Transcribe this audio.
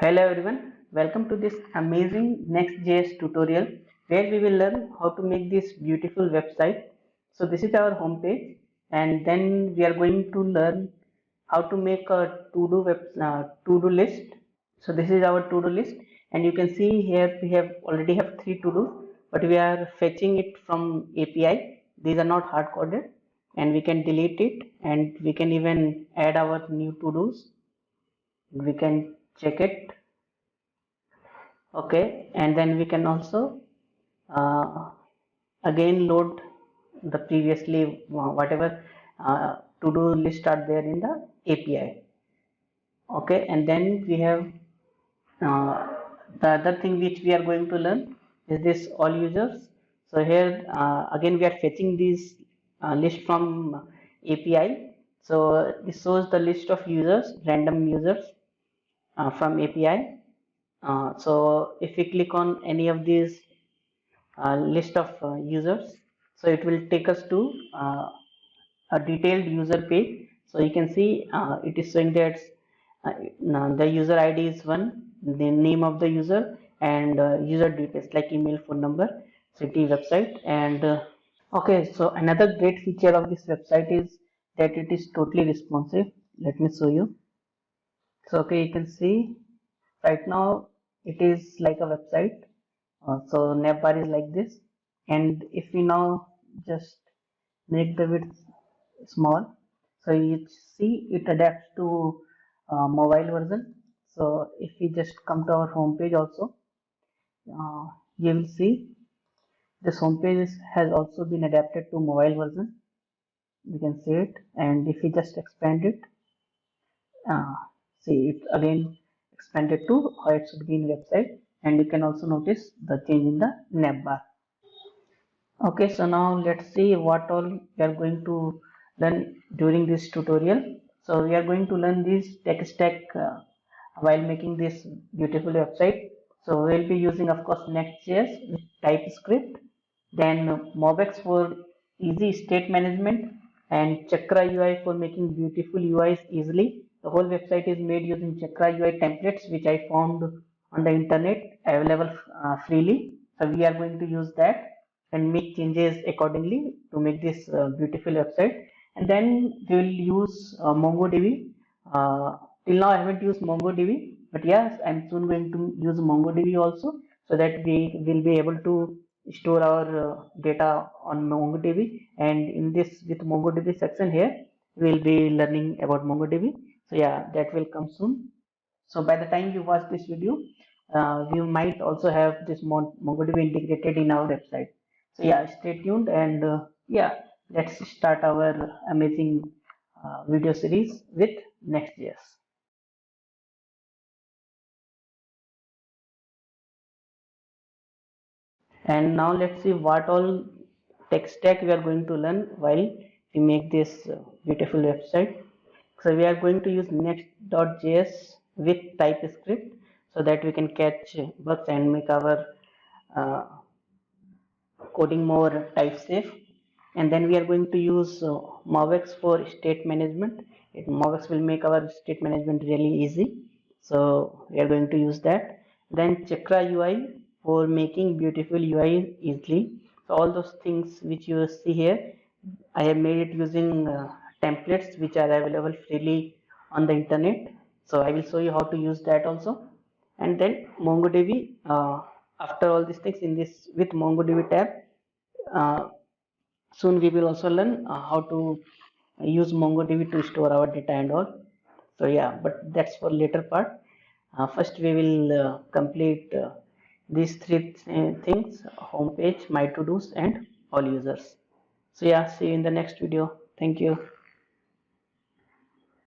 Hello everyone, welcome to this amazing Next.js tutorial where we will learn how to make this beautiful website. So this is our home page, and then we are going to learn how to make a to-do list. So this is our to-do list, and you can see here we have already have three to-dos, but we are fetching it from API. These are not hard coded, and we can delete it, and we can even add our new to-dos. We can check it. Okay, and then we can also uh, again load the previously whatever to-do list are there in the API. Okay, and then we have uh, the other thing which we are going to learn is this all users. So here again we are fetching this list from API. So this shows the list of users, random users from API. So if we click on any of these list of users, so it will take us to a detailed user page. So you can see it is showing that the user ID is one, the name of the user, and user details like email, phone number, city, website, and okay. So another great feature of this website is that it is totally responsive. Let me show you. So okay, you can see right now it is like a website. So navbar is like this, and if we now just make the width small, so you see it adapts to mobile version. So if we just come to our home page also, you will see this home page has also been adapted to mobile version. You can see it, and if we just expand it, uh, see it again expanded to how it should be in website, and you can also notice the change in the navbar. Okay, so now let's see what all we are going to learn during this tutorial. So we are going to learn this tech stack while making this beautiful website. So we'll be using of course Next.js with TypeScript, then Mobex for easy state management, and Chakra UI for making beautiful UIs easily. The whole website is made using Chakra UI templates which I found on the internet available freely. So we are going to use that and make changes accordingly to make this beautiful website. And then we will use MongoDB. Till now I haven't used MongoDB, but yes, I'm soon going to use MongoDB also, so that we will be able to store our data on MongoDB. And in this with MongoDB section here, we will be learning about MongoDB. So yeah, that will come soon. So by the time you watch this video, we might also have this MongoDB integrated in our website. So yeah, stay tuned, and yeah, let's start our amazing video series with Next.js. And now let's see what all tech stack we are going to learn while we make this beautiful website. So we are going to use Next.js with TypeScript so that we can catch bugs and make our uh, coding more type safe. And then we are going to use Movex for state management. Movex will make our state management really easy. So we are going to use that. Then Chakra UI for making beautiful UI easily. So all those things which you see here, I have made it using templates which are available freely on the internet. So I will show you how to use that also. And then MongoDB, after all these things in this with MongoDB tab, uh, soon we will also learn how to use MongoDB to store our data and all. So yeah, but that's for later part. First we will complete these three things: homepage, my to dos, and all users. So yeah, see you in the next video. Thank you.